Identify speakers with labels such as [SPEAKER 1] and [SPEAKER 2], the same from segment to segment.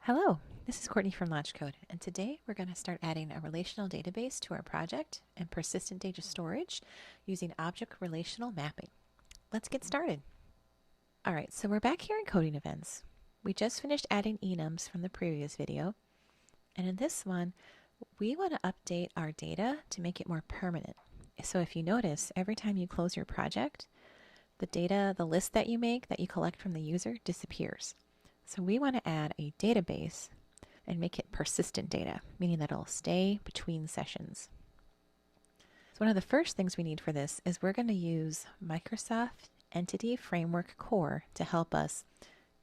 [SPEAKER 1] Hello, this is Courtney from LaunchCode, and today we're going to start adding a relational database to our project and persistent data storage using object relational mapping. Let's get started. All right, so we're back here in Coding Events. We just finished adding enums from the previous video, and in this one, we want to update our data to make it more permanent. So if you notice, every time you close your project, the data, the list that you make that you collect from the user disappears. So we want to add a database and make it persistent data, meaning that it'll stay between sessions. So one of the first things we need for this is we're going to use Microsoft EntityFramework Core to help us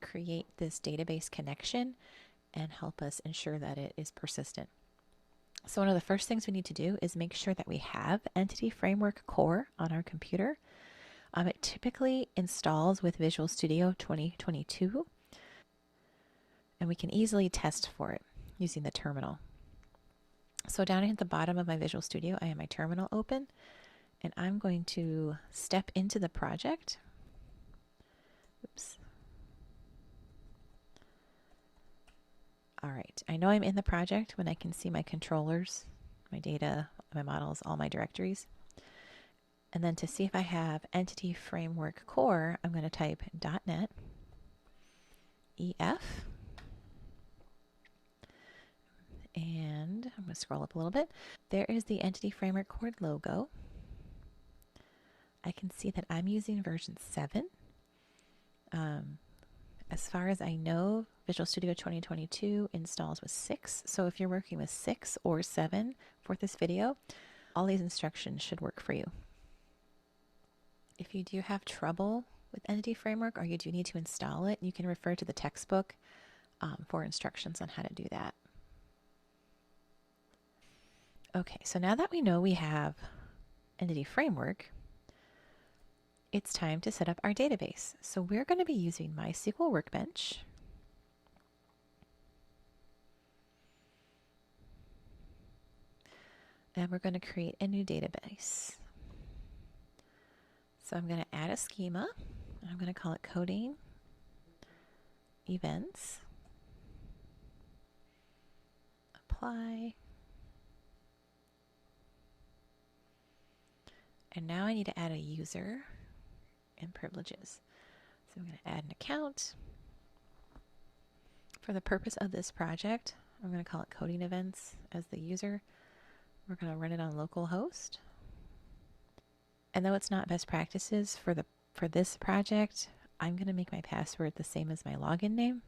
[SPEAKER 1] create this database connection and help us ensure that it is persistent. So one of the first things we need to do is make sure that we have EntityFramework Core on our computer. It typically installs with Visual Studio 2022, and we can easily test for it using the terminal. So down at the bottom of my Visual Studio, I have my terminal open, and I'm going to step into the project. Oops. All right, I know I'm in the project when I can see my controllers, my data, my models, all my directories. And then to see if I have EntityFramework Core, I'm going to type .NET EF. And I'm going to scroll up a little bit. There is the EntityFramework Core logo. I can see that I'm using version 7. As far as I know, Visual Studio 2022 installs with 6. So if you're working with 6 or 7 for this video, all these instructions should work for you. If you do have trouble with EntityFramework or you do need to install it, you can refer to the textbook for instructions on how to do that. Okay, so now that we know we have EntityFramework, it's time to set up our database. So we're going to be using MySQL Workbench. And we're going to create a new database. So I'm going to add a schema. I'm going to call it CodingEvents. Apply. And now I need to add a user and privileges. So I'm going to add an account. For the purpose of this project, I'm going to call it CodingEvents as the user. We're going to run it on localhost. And though it's not best practices for this project, I'm going to make my password the same as my login name.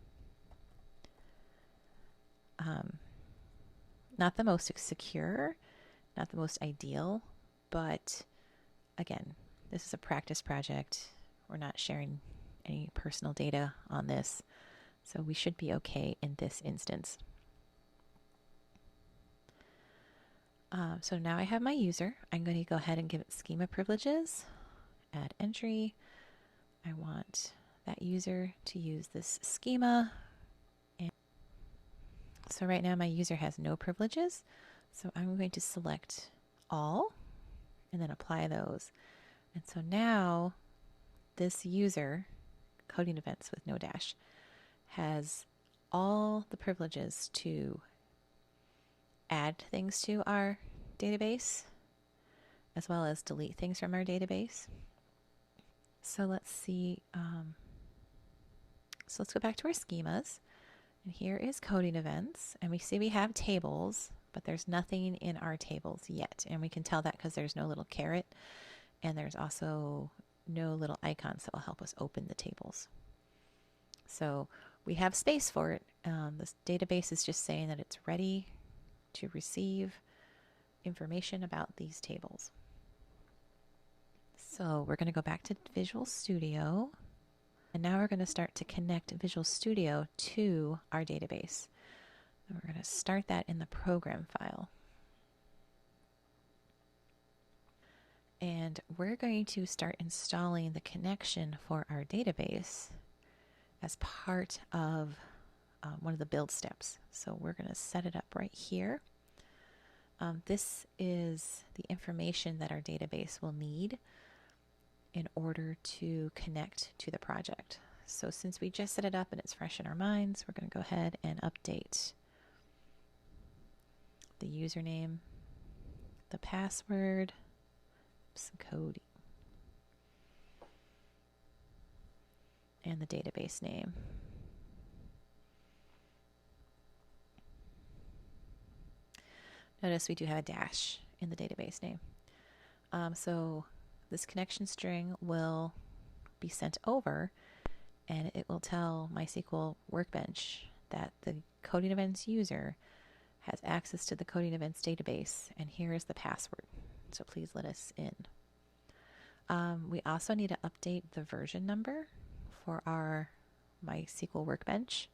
[SPEAKER 1] Not the most secure, not the most ideal, but again, this is a practice project. We're not sharing any personal data on this, so we should be okay in this instance. So now I have my user. I'm going to go ahead and give it schema privileges, add entry. I want that user to use this schema. And so right now my user has no privileges, so I'm going to select all and then apply those. And so now this user, CodingEvents with no dash, has all the privileges to add things to our database as well as delete things from our database. So let's see. So let's go back to our schemas. And here is CodingEvents. And we see we have tables, but there's nothing in our tables yet. And we can tell that because there's no little caret. And there's also no little icons that will help us open the tables. So we have space for it. This database is just saying that it's ready to receive information about these tables. So we're going to go back to Visual Studio. And now we're going to start to connect Visual Studio to our database. And we're going to start that in the program file. And we're going to start installing the connection for our database as part of one of the build steps. So we're going to set it up right here. This is the information that our database will need in order to connect to the project. So since we just set it up and it's fresh in our minds, we're going to go ahead and update the username, the password, some coding, and the database name. Notice we do have a dash in the database name. So this connection string will be sent over, and it will tell MySQL Workbench that the Coding Events user has access to the Coding Events database, and here is the password. So please let us in. We also need to update the version number for our MySQL Workbench,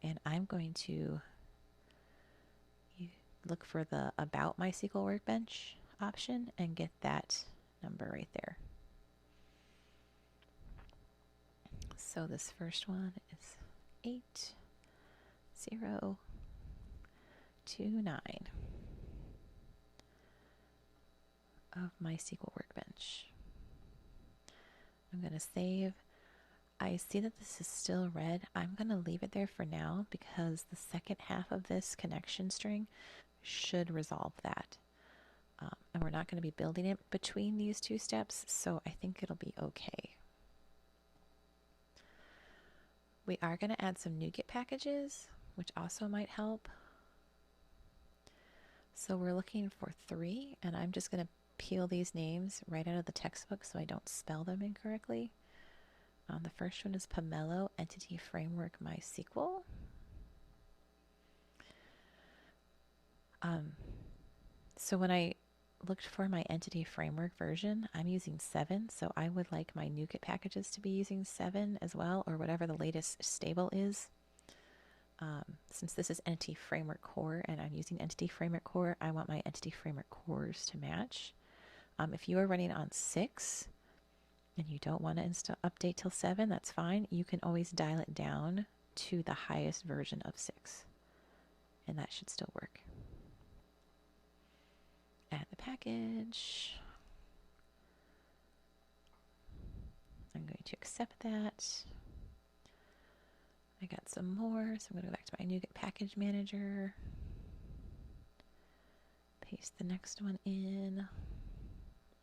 [SPEAKER 1] and I'm going to look for the About MySQL Workbench option and get that number right there. So this first one is 8029 of MySQL Workbench. I'm going to save. I see that this is still red. I'm going to leave it there for now because the second half of this connection string should resolve that. And we're not going to be building it between these two steps, so I think it'll be okay. We are going to add some NuGet packages, which also might help. So we're looking for 3, and I'm just going to peel these names right out of the textbook so I don't spell them incorrectly. The first one is Pomelo EntityFramework MySQL. So when I looked for my EntityFramework version, I'm using 7, so I would like my NuGet packages to be using 7 as well, or whatever the latest stable is. Since this is EntityFramework Core and I'm using EntityFramework Core, I want my EntityFramework cores to match. If you are running on 6 and you don't want to update till 7, that's fine. You can always dial it down to the highest version of 6, and that should still work. Add the package. I'm going to accept that. I got some more, so I'm going to go back to my NuGet package manager. Paste the next one in.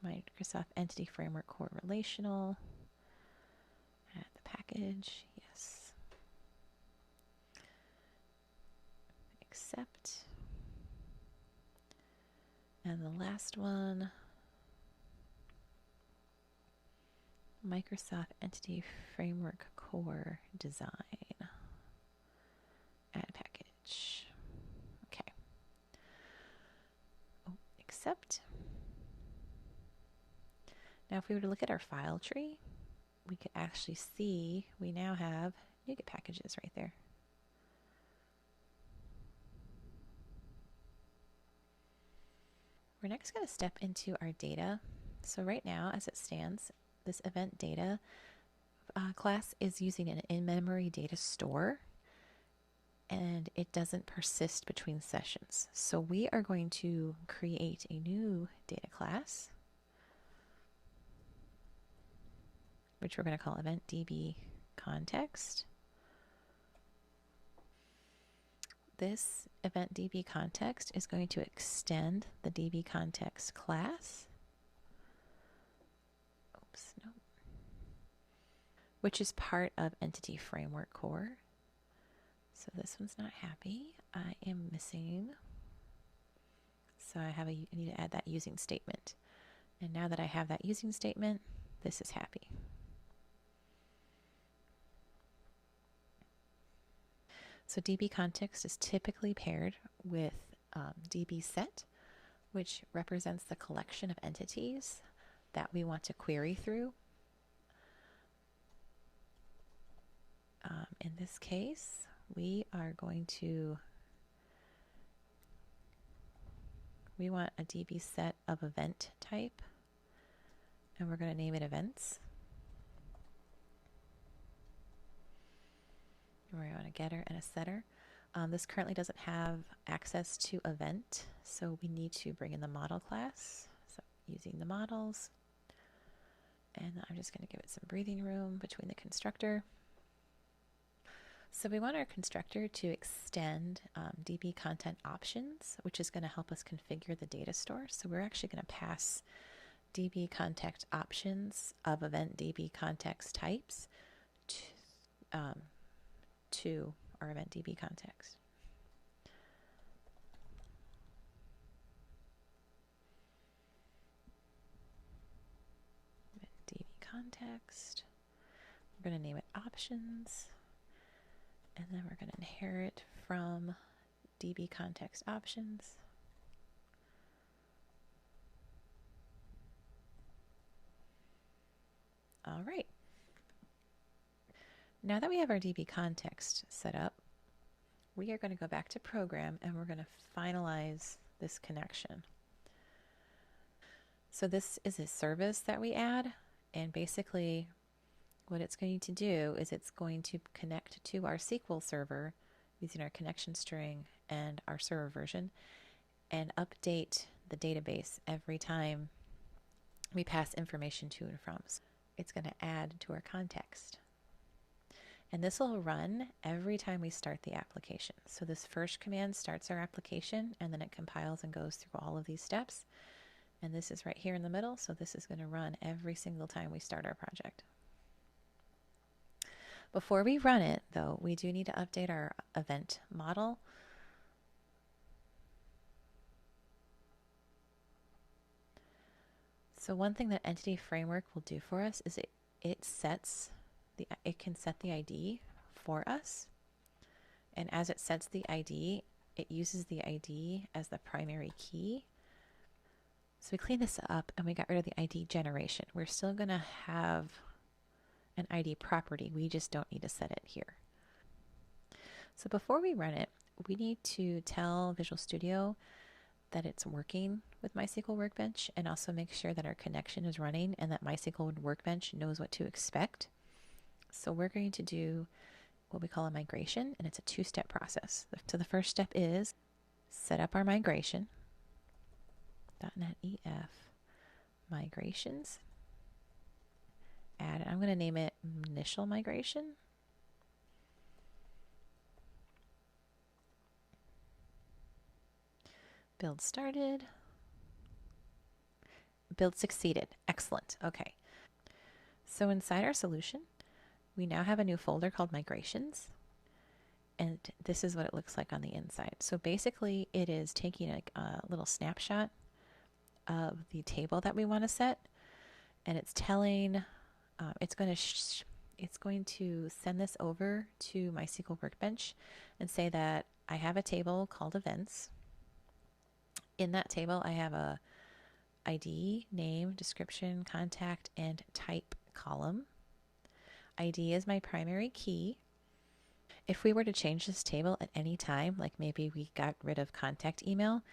[SPEAKER 1] Microsoft Entity Framework Core Relational. Add the package. Yes. Accept. And the last one, Microsoft Entity Framework Core Design. Add package. Okay. Oh, accept. Now if we were to look at our file tree, we could actually see we now have NuGet packages right there. We're next going to step into our data. So right now, as it stands, this event data class is using an in-memory data store, and it doesn't persist between sessions. So we are going to create a new data class, which we're going to call EventDbContext. This EventDbContext is going to extend the DbContext class. Oops, no. Which is part of EntityFramework Core. So this one's not happy. I am missing. So I need to add that using statement. And now that I have that using statement, this is happy. So DbContext is typically paired with DbSet, which represents the collection of entities that we want to query through. In this case, we want a DbSet of event type, and we're going to name it events. We want a getter and a setter. This currently doesn't have access to event, so we need to bring in the model class. So using the models, and I'm just going to give it some breathing room between the constructor. So we want our constructor to extend DB content options, which is going to help us configure the data store. So we're actually going to pass DB context options of EventDbContext types to our EventDbContext. EventDbContext. We're going to name it options, and then we're going to inherit from DB context options. All right. Now that we have our DB context set up, we are going to go back to program and we're going to finalize this connection. So this is a service that we add, and basically what it's going to do is it's going to connect to our SQL server using our connection string and our server version and update the database every time we pass information to and from. So it's going to add to our context. And this will run every time we start the application. So this first command starts our application, and then it compiles and goes through all of these steps. And this is right here in the middle, so this is going to run every single time we start our project. Before we run it, though, we do need to update our event model. So one thing that EntityFramework will do for us is it can set the ID for us. And as it sets the ID, it uses the ID as the primary key. So we clean this up and we got rid of the ID generation. We're still going to have an ID property. We just don't need to set it here. So before we run it, we need to tell Visual Studio that it's working with MySQL Workbench, and also make sure that our connection is running and that MySQL Workbench knows what to expect. So we're going to do what we call a migration, and it's a two-step process. So the first step is set up our migration. .NET EF migrations. Add it. I'm going to name it initial migration. Build started. Build succeeded. Excellent. Okay. So inside our solution, we now have a new folder called migrations. And this is what it looks like on the inside. So basically, it is taking a little snapshot of the table that we want to set, and it's telling, it's going to send this over to MySQL Workbench and say that I have a table called events. In that table, I have a ID, name, description, contact, and type column. ID is my primary key. If we were to change this table at any time, like maybe we got rid of contact email,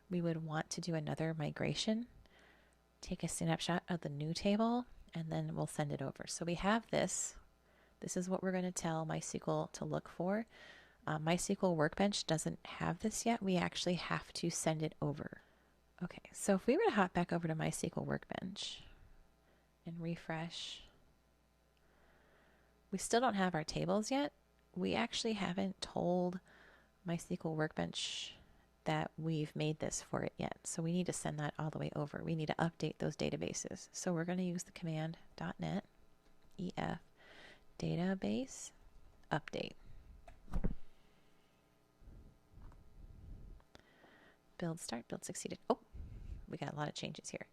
[SPEAKER 1] we would want to do another migration, take a snapshot of the new table, and then we'll send it over. So we have this. This is what we're going to tell MySQL to look for. MySQL Workbench doesn't have this yet. We actually have to send it over. Okay, so if we were to hop back over to MySQL Workbench and refresh, we still don't have our tables yet. We actually haven't told MySQL Workbench that we've made this for it yet. So we need to send that all the way over. We need to update those databases. So we're going to use the command .NET EF Database update. Build start, build succeeded. Oh, we got a lot of changes here.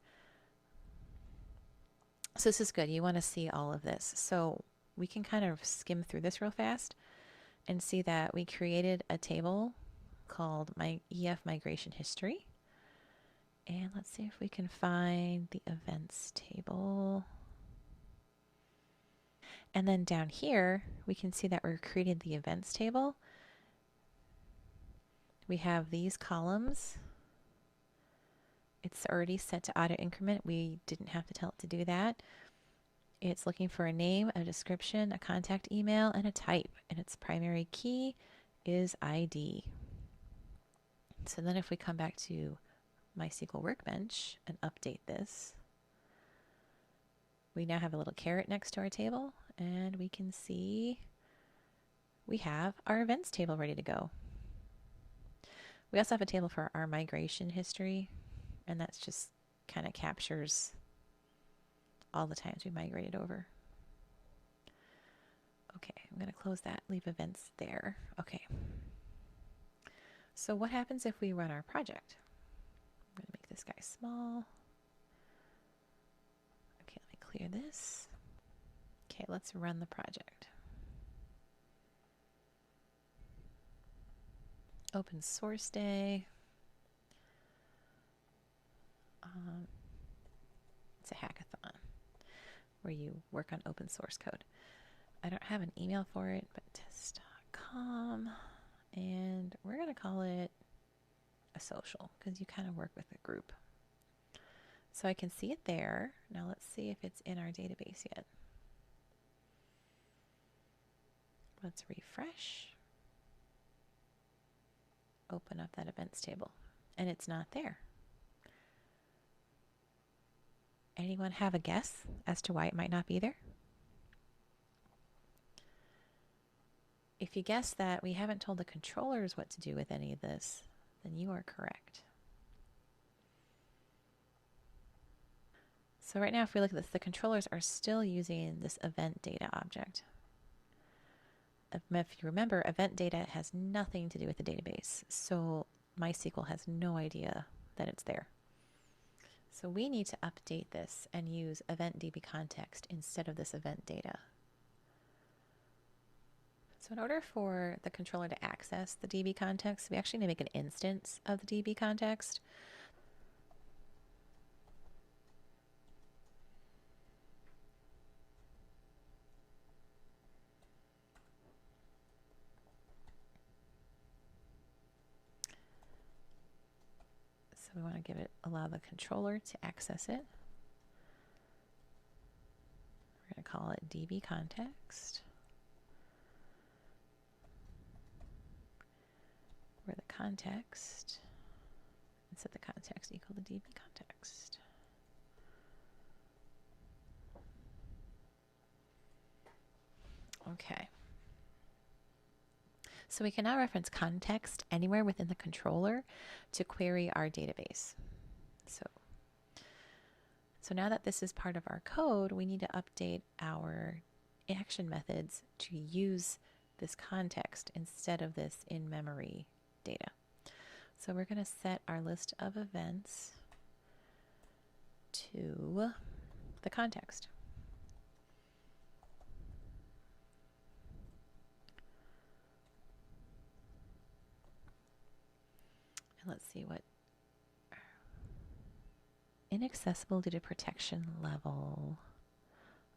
[SPEAKER 1] So this is good. You want to see all of this. So we can kind of skim through this real fast and see that we created a table called my EF migration history. And let's see if we can find the events table. And then down here, we can see that we're creating the events table. We have these columns. It's already set to auto increment. We didn't have to tell it to do that. It's looking for a name, a description, a contact email, and a type. And its primary key is ID. So then if we come back to MySQL Workbench and update this, we now have a little caret next to our table, and we can see we have our events table ready to go. We also have a table for our migration history, and that's just kind of captures all the times we migrated over. Okay, I'm going to close that, leave events there. Okay. So what happens if we run our project? I'm going to make this guy small. Okay, let me clear this. Okay, let's run the project. Open source day. It's a hackathon where you work on open source code. I don't have an email for it, but test.com. And we're going to call it a social because you kind of work with a group. So I can see it there. Now let's see if it's in our database yet. Let's refresh. Open up that events table. And it's not there. Anyone have a guess as to why it might not be there? If you guess that we haven't told the controllers what to do with any of this, then you are correct. So right now, if we look at this, the controllers are still using this event data object. If you remember, event data has nothing to do with the database, so MySQL has no idea that it's there. So we need to update this and use EventDbContext instead of this event data. So in order for the controller to access the DB context, we actually need to make an instance of the DB context. So we want to allow the controller to access it. We're going to call it DB context. Where the context, and set the context equal to DB context. Okay. So we can now reference context anywhere within the controller to query our database. So now that this is part of our code, we need to update our action methods to use this context instead of this in-memory data. So we're going to set our list of events to the context. And let's see what inaccessible due to protection level.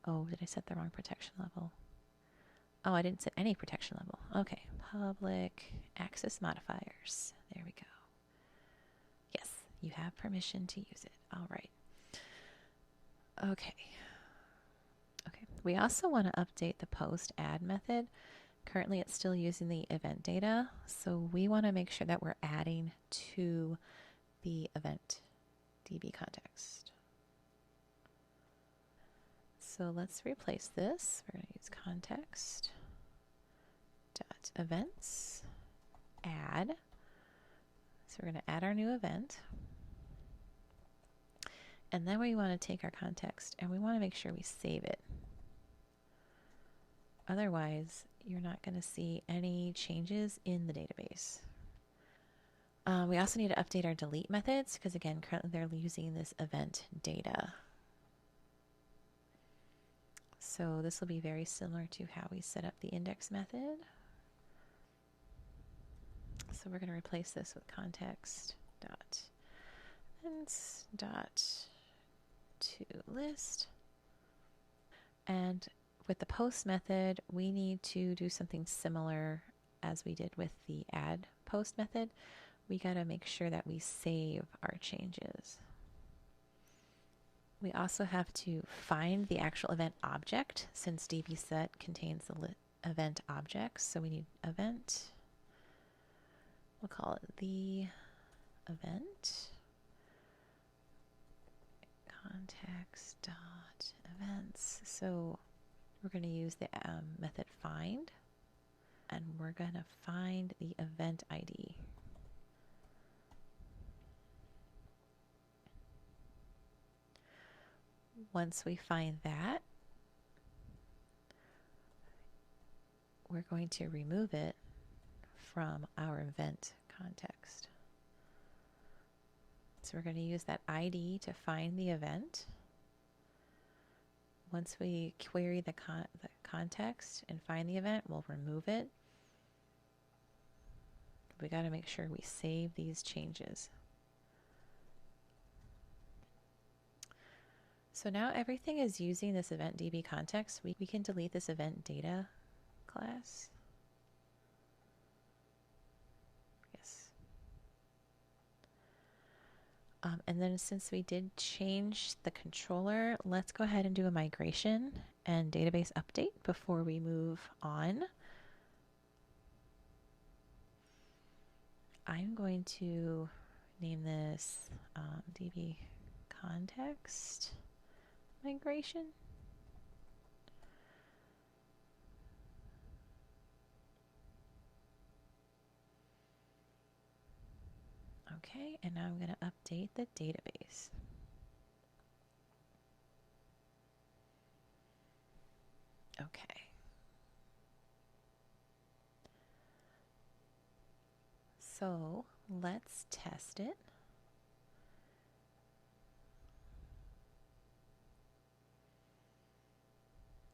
[SPEAKER 1] Oh, did I set the wrong protection level? Oh, I didn't set any protection level. Okay, public access modifiers. There we go. Yes, you have permission to use it. All right. Okay. Okay. We also want to update the post add method. Currently, it's still using the event data, so we want to make sure that we're adding to the event DB context. So let's replace this. We're going to use context dot events add. So we're going to add our new event. And then we want to take our context and we want to make sure we save it. Otherwise, you're not going to see any changes in the database. We also need to update our delete methods because, again, currently they're using this event data. So this will be very similar to how we set up the index method. So we're going to replace this with context dot events dot to list. And with the post method, we need to do something similar as we did with the add post method. We got to make sure that we save our changes. We also have to find the actual event object since dbset contains the event objects. So we need event. We'll call it the event. Context dot events. So we're going to use the method find. and we're going to find the event ID. Once we find that, we're going to remove it from our event context. So we're going to use that ID to find the event. Once we query the context and find the event, we'll remove it. We got to make sure we save these changes. So now everything is using this EventDbContext. We can delete this event data class. Yes. And then since we did change the controller, let's go ahead and do a migration and database update before we move on. I'm going to name this DbContext migration. Okay, and now I'm going to update the database. Okay. So let's test it.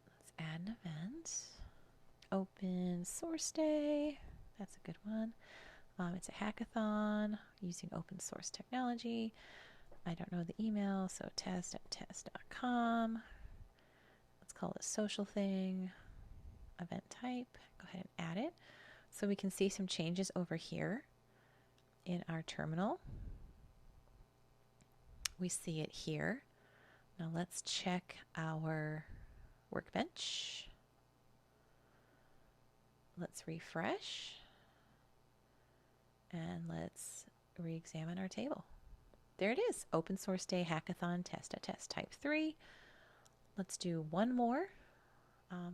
[SPEAKER 1] Let's add an event. Open source day. That's a good one. It's a hackathon using open source technology. I don't know the email, so test@test.com. Let's call it a social thing. Event type. Go ahead and add it. So we can see some changes over here in our terminal. We see it here. Now let's check our workbench. Let's refresh. And let's re-examine our table. There it is. Open source day hackathon test@test type 3. Let's do one more.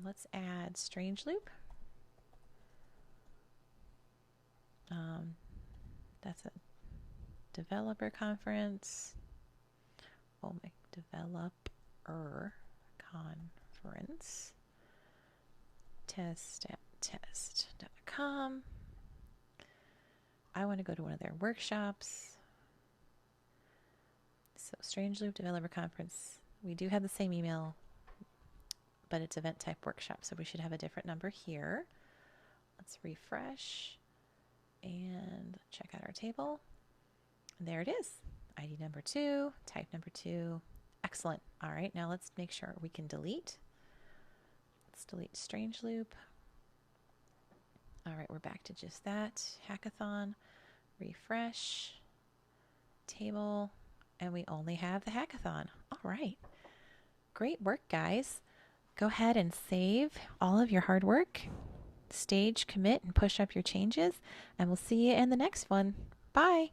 [SPEAKER 1] Let's add strange loop. That's a developer conference. We'll make developer conference test@test.com. I want to go to one of their workshops. So strange loop developer conference. We do have the same email, but it's event type workshop, so we should have a different number here. Let's refresh and check out our table. And there it is. ID number 2, type number 2. Excellent. All right, now let's make sure we can delete. Let's delete strange loop. All right, we're back to just that. Hackathon, refresh, table, and we only have the hackathon. All right. Great work, guys. Go ahead and save all of your hard work. Stage, commit, and push up your changes, and we'll see you in the next one. Bye.